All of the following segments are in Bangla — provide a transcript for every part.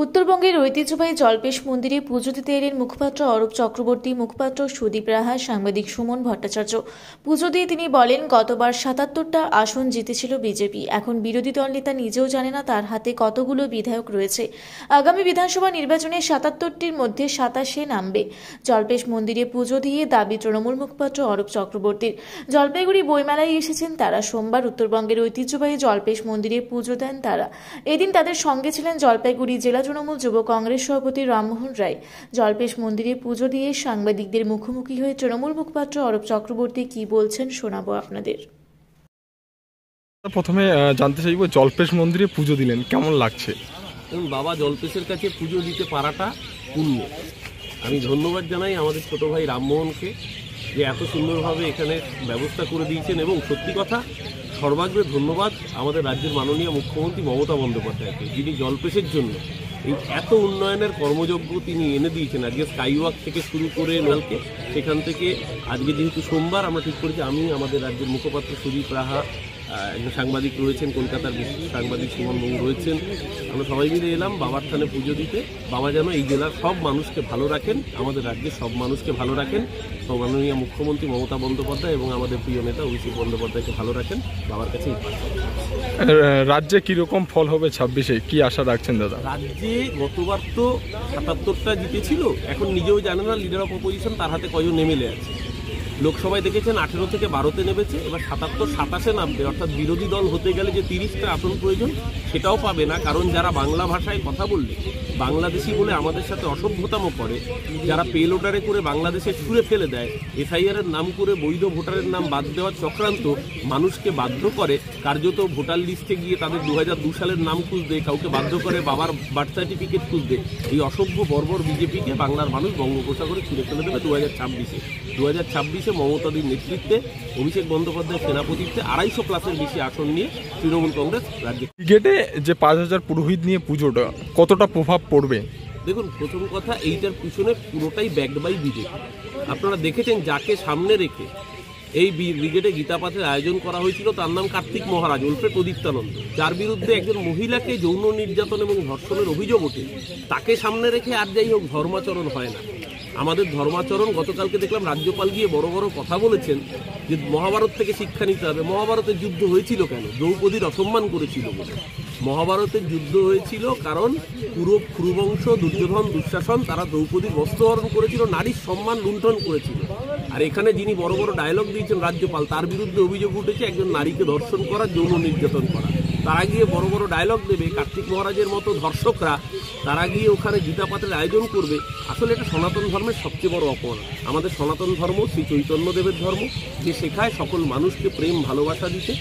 উত্তরবঙ্গের ঐতিহ্যবাহী জল্পেশ মন্দিরে পুজো দিতে এলেন মুখপাত্র অরূপ চক্রবর্তী, মুখপাত্র সুদীপ রাহা, সাংবাদিক সুমন ভট্টাচার্য। পুজো দিয়ে তিনি বলেন, গতবার ৭৭টা আসন জিতেছিল বিজেপি। এখন বিরোধী দল নেতা নিজেও জানে না তার হাতে কতগুলো বিধায়ক রয়েছে। আগামী বিধানসভা নির্বাচনে ৭৭টির মধ্যে ২৭-এ নামবে। জল্পেশ মন্দিরে পুজো দিয়ে দাবি তৃণমূল মুখপাত্র অরূপ চক্রবর্তীর। জলপাইগুড়ি বইমেলায় এসেছেন তারা। সোমবার উত্তরবঙ্গের ঐতিহ্যবাহী জল্পেশ মন্দিরে পুজো দেন তারা। এদিন তাদের সঙ্গে ছিলেন জলপাইগুড়ি জেলা তৃণমূল যুব কংগ্রেস সভাপতি রামমোহন রায়। জল্পেশ মন্দিরে পুজো দিয়ে সাংবাদিকদের মুখোমুখি হয়ে তৃণমূল মুখপাত্র অরূপ চক্রবর্তী কি বলছেন শোনাবো আপনাদের। প্রথমে জানতে চাইব, জল্পেশ মন্দিরে পুজো দিলেন, কেমন লাগছে? বাবা জল্পেশের কাছে পুজো দিতে পারাটা পুণ্য। আমি ধন্যবাদ জানাই আমাদের ছোট ভাই রামমোহনকে, যে এত সুন্দরভাবে এখানে ব্যবস্থা করে দিয়েছেন। এবং সত্যি কথা, সর্বাগ্রে ধন্যবাদ আমাদের রাজ্যের মাননীয় মুখ্যমন্ত্রী মমতা বন্দ্যোপাধ্যায়কে, যিনি জল্পেশের জন্য এই এত উন্নয়নের কর্মযজ্ঞ তিনি এনে দিয়েছেন। আজকে স্কাইওয়াক থেকে শুরু করে নলকে, সেখান থেকে আজকে যেহেতু সোমবার, আমরা ঠিক করেছি আমি, আমাদের রাজ্যের মুখপাত্র সুদীপ রাহা, একজন সাংবাদিক রয়েছেন, কলকাতার বিশেষ সাংবাদিক সুমন রয়েছেন, আমরা সবাই মিলে এলাম বাবার থানে পুজো দিতে। বাবা যেন এই জেলার সব মানুষকে ভালো রাখেন, আমাদের রাজ্যের সব মানুষকে ভালো রাখেন, মাননীয় মুখ্যমন্ত্রী মমতা বন্দ্যোপাধ্যায় এবং আমাদের প্রিয় নেতা অভিষেক বন্দ্যোপাধ্যায়কে ভালো রাখেন। বাবার কাছে রাজ্যে কিরকম ফল হবে ২৬-এ, কি আশা রাখছেন দাদা? রাজ্যে গতবার তো ৭৭টা জিতেছিল, এখন নিজেও জানে না লিডার অফ অপোজিশন তার হাতে কয়জন এমএলএ আছে। লোকসভায় দেখেছেন ১৮ থেকে ১২তে নেমেছে, এবার ৭৭-২৭-এ নামবে। অর্থাৎ বিরোধী দল হতে গেলে যে ৩০টা আসন প্রয়োজন সেটাও পাবে না। কারণ যারা বাংলা ভাষায় কথা বললে, বাংলাদেশি বলে আমাদের সাথে অসভ্যতামও করে, যারা পেল অর্ডারে করে বাংলাদেশে ছুঁড়ে ফেলে দেয়, এসআইআরের নাম করে বৈধ ভোটারের নাম বাদ দেওয়ার চক্রান্ত, মানুষকে বাধ্য করে কার্যত ভোটার লিস্টে গিয়ে তাদের ২০০২ সালের নাম খুঁজতে, কাউকে বাধ্য করে বাবার বার্থ সার্টিফিকেট খুঁজতে, এই অসভ্য বর্বর বিজেপিকে বাংলার মানুষ বঙ্গোপসাগরে ছুঁড়ে ফেলে দেবে 2026-এ। 2026-এ মমতাদির নেতৃত্বে, অভিষেক বন্দ্যোপাধ্যায়ের সেনাপতিত্বে ২৫০+-এর বেশি আসন নিয়ে তৃণমূল কংগ্রেস রাজ্যে। ক্রিকেটে যে ৫,০০০ পুরোহিত নিয়ে পুজোটা, কতটা প্রভাব পড়বে? দেখুন, প্রথম কথা, এইটার পিছনে পুরোটাই ব্যাকড বাই বিজেপি। আপনারা দেখেছেন যাকে সামনে রেখে এই ব্রিগেডে গীতাপাঠের আয়োজন করা হয়েছিল, তার নাম কার্তিক মহারাজ ওরফে প্রদীপ্তানন্দ, যার বিরুদ্ধে একজন মহিলাকে যৌন নির্যাতন এবং ধর্ষণের অভিযোগ ওঠে। তাকে সামনে রেখে আর যাই হোক ধর্মাচরণ হয় না। আমাদের ধর্মাচরণ, গতকালকে দেখলাম রাজ্যপাল গিয়ে বড় বড় কথা বলেছেন যে মহাভারত থেকে শিক্ষা নিতে হবে। মহাভারতের যুদ্ধ হয়েছিল কেন? দ্রৌপদীর অসম্মান করেছিল বলে। মহাভারতের যুদ্ধ হয়েছিল কারণ পুরো কুরুবংশ, দুর্যোধন, দুঃশাসন, তারা দ্রৌপদীর বস্ত্রহরণ করেছিল, নারীর সম্মান লুণ্ঠন করেছিল। আর এখানে যিনি বড় বড় ডায়লগ দিয়েছেন রাজ্যপাল, তার বিরুদ্ধে অভিযোগ উঠেছে একজন নারীকে ধর্ষণ করা, যৌন নির্যাতন করা। তারা গিয়ে বড় বড় ডায়লগ দেবে, কার্তিক মহারাজের মতো ধর্ষকরা তারা গিয়ে ওখানে গীতাপাঠের আয়োজন করবে। আসলে এটা সনাতন ধর্মের সবচেয়ে বড় অপমান। আমাদের সনাতন ধর্ম শ্রী চৈতন্যদেবের ধর্ম, যে শেখায় সকল মানুষকে প্রেম ভালোবাসা দিতে।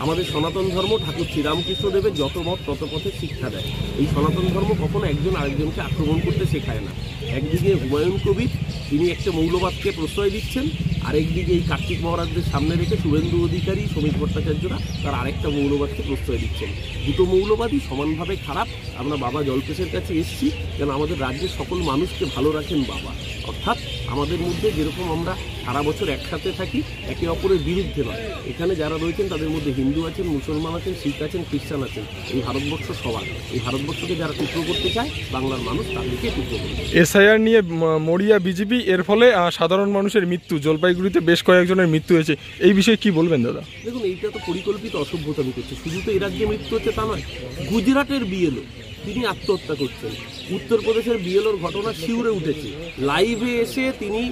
আমাদের সনাতন ধর্ম ঠাকুর শ্রীরামকৃষ্ণদেবের যত মত তত পথে শিক্ষা দেয়। এই সনাতন ধর্ম কখনো একজন আরেকজনকে আক্রমণ করতে শেখায় না। একদিকে হুমায়ুন কবির, তিনি একটা মৌলবাদকে প্রশ্রয় দিচ্ছেন, আরেকদিকে এই কার্তিক মহারাজদের সামনে রেখে শুভেন্দু অধিকারী, সমীর ভট্টাচার্যরা তার আরেকটা মৌলবাদকে প্রশ্রয় দিচ্ছেন। দুটো মৌলবাদী সমানভাবে খারাপ। আমরা বাবা জল্পেশের কাছে এসেছি যেন আমাদের রাজ্যের সকল মানুষকে ভালো রাখেন বাবা। অর্থাৎ আমাদের মধ্যে যেরকম আমরা সারা বছর একসাথে থাকি, একে অপরের বিরুদ্ধে নয়। এখানে যারা রয়েছেন তাদের মধ্যে হিন্দু আছেন, মুসলমান আছেন, শিখ আছেন, খ্রিস্টান আছেন। এই ভারতবর্ষ সবার। এই ভারতবর্ষকে যারা টুকরো করতে চায়, বাংলার মানুষ তাদেরকে টুকরো করবে। এসআইআর নিয়ে মরিয়া বিজেপি, এর ফলে সাধারণ মানুষের মৃত্যু, জলপাইগুড়িতে বেশ কয়েকজনের মৃত্যু হয়েছে, এই বিষয়ে কি বলবেন দাদা? দেখুন, এইটা তো পরিকল্পিত অসভ্যতামি করছে। শুধু তো এই রাজ্যে মৃত্যু হচ্ছে তা নয়, গুজরাটের বিএলও তিনি আত্মহত্যা করছেন। উত্তরপ্রদেশের বিএলওর ঘটনা শিউরে উঠেছে। লাইভে এসে তিনি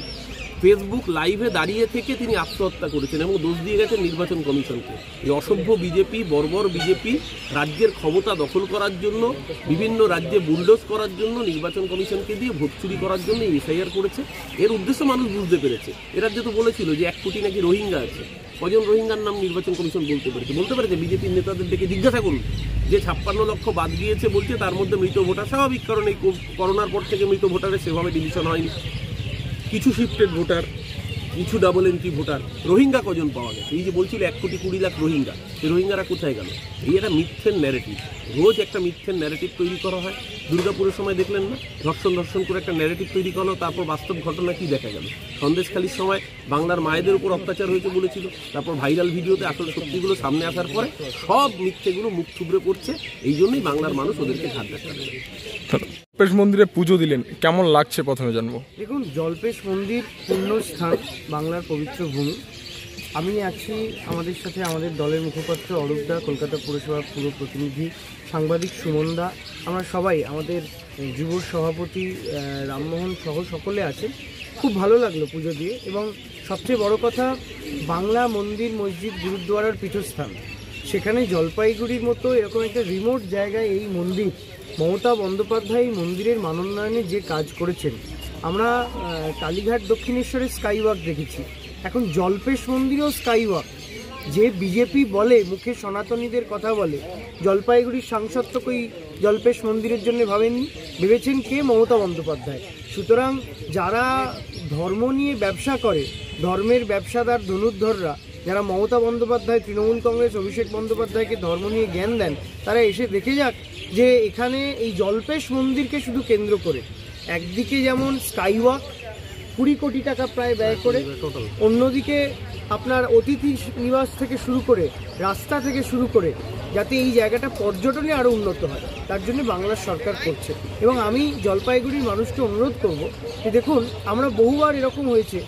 ফেসবুক লাইভে দাঁড়িয়ে থেকে তিনি আত্মহত্যা করেছেন এবং দোষ দিয়ে গেছেন নির্বাচন কমিশনকে। এই অসভ্য বিজেপি, বর্বর বিজেপি রাজ্যের ক্ষমতা দখল করার জন্য, বিভিন্ন রাজ্যে বুলডোজ করার জন্য, নির্বাচন কমিশনকে দিয়ে ভোট চুরি করার জন্য এসআইআর করেছে। এর উদ্দেশ্য মানুষ বুঝতে পেরেছে। এ রাজ্যে তো বলেছিল যে ১ কোটি নাকি রোহিঙ্গা আছে। কজন রোহিঙ্গার নাম নির্বাচন কমিশন বলতে পেরেছে? বিজেপির নেতাদের ডেকে জিজ্ঞাসা করুন। যে ৫৬ লক্ষ বাদ গিয়েছে বলছে, তার মধ্যে মৃত ভোটার স্বাভাবিক, কারণ এই করোনার পর থেকে মৃত ভোটারের সেভাবে ডিভিশন হয়নি। কিছু শিফটেড ভোটার, কিছু ডাবল এন্ট্রি ভোটার। রোহিঙ্গা কজন পাওয়া গেছে? এই যে বলছিল 1,20,00,000 রোহিঙ্গা, সেই রোহিঙ্গারা কোথায় গেল? এই একটা মিথ্যের ন্যারেটিভ, রোজ একটা মিথ্যের ন্যারেটিভ তৈরি করা হয়। দুর্গাপুরের সময় দেখলেন না, ধর্ষণ করে একটা ন্যারেটিভ তৈরি করলো, তারপর বাস্তব ঘটনা কি দেখা গেল? সন্দেশখালির সময় বাংলার মায়েদের উপর অত্যাচার হয়েছে বলেছিল, তারপর ভাইরাল ভিডিওতে আসল সত্যিগুলো সামনে আসার পরে সব মিথ্যেগুলো মুখ থুবড়ে পড়ছে। এই জন্যই বাংলার মানুষ ওদেরকে ঘাট ধাক্কা দেবে। জল্পেশ মন্দিরে পুজো দিলেন, কেমন লাগছে প্রথমে জানবো? দেখুন, জল্পেশ মন্দির পুণ্যস্থান, বাংলার পবিত্র ভূমি। আমি আছি, আমাদের সাথে আমাদের দলের মুখপাত্র অরূপ দা, কলকাতা পুরসভার পুরো প্রতিনিধি, সাংবাদিক সুমন দা, আমরা সবাই, আমাদের যুব সভাপতি রামমোহন সহ সকলে আছেন। খুব ভালো লাগলো পুজো দিয়ে, এবং সবচেয়ে বড় কথা, বাংলা মন্দির, মসজিদ, গুরুদ্বারার পীঠস্থান, সেখানে জলপাইগুড়ির মতো এরকম একটা রিমোট জায়গায় এই মন্দির, মমতা বন্দ্যোপাধ্যায় মন্দিরের মানোন্নয়নে যে কাজ করেছেন। আমরা কালীঘাট দক্ষিণেশ্বরের স্কাইওয়াক দেখেছি, এখন জল্পেশ মন্দিরেও স্কাইওয়াক। যে বিজেপি বলে, মুখে সনাতনীদের কথা বলে, জলপাইগুড়ির সাংসদ তো কই জল্পেশ মন্দিরের জন্য ভাবেননি, ভেবেছেন কে? মমতা বন্দ্যোপাধ্যায়। সুতরাং যারা ধর্ম নিয়ে ব্যবসা করে, ধর্মের ব্যবসাদার ধনুর্ধররা, যারা মমতা বন্দ্যোপাধ্যায়, তৃণমূল কংগ্রেস, অভিষেক বন্দ্যোপাধ্যায়কে ধর্ম নিয়ে জ্ঞান দেন, তারা এসে দেখে যাক যে এখানে এই জল্পেশ মন্দিরকে শুধু কেন্দ্র করে একদিকে যেমন স্কাইওয়াক 20 কোটি টাকা প্রায় ব্যয় করে, অন্যদিকে আপনার অতিথি নিবাস থেকে শুরু করে, রাস্তা থেকে শুরু করে, যাতে এই জায়গাটা পর্যটনে আরও উন্নত হয়, তার জন্য বাংলার সরকার করছে। এবং আমি জলপাইগুড়ির মানুষকে অনুরোধ করব যে দেখুন, আমরা বহুবার এরকম হয়েছে,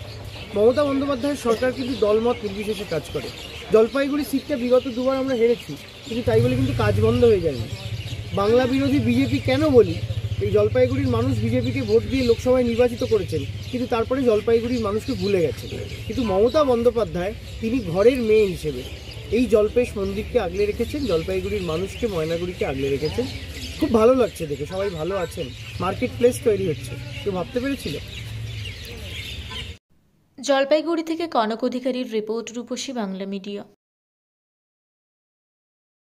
মমতা বন্দ্যোপাধ্যায়ের সরকার কিন্তু দলমত নির্বিশেষে কাজ করে। জলপাইগুড়ি সিটটা বিগত 2 বার আমরা হেরেছি, কিন্তু তাই বলে কিন্তু কাজ বন্ধ হয়ে যায়নি। বাংলা বিরোধী বিজেপি কেন বলি? এই জলপাইগুড়ির মানুষ বিজেপিকে ভোট দিয়ে লোকসভায় নির্বাচিত করেছেন, কিন্তু তারপরে জলপাইগুড়ির মানুষকে ভুলে গেছেন। কিন্তু মমতা বন্দ্যোপাধ্যায়, তিনি ঘরের মেয়ে হিসেবে এই জল্পেশ মন্দিরকে আগলে রেখেছেন, জলপাইগুড়ির মানুষকে, ময়নাগুড়িকে আগলে রেখেছেন। খুব ভালো লাগছে দেখে, সবাই ভালো আছেন, মার্কেট প্লেস তৈরি হচ্ছে, কেউ ভাবতে পেরেছিল? জলপাইগুড়ি থেকে কনক অধিকারীর রিপোর্ট, রূপসী বাংলা মিডিয়া।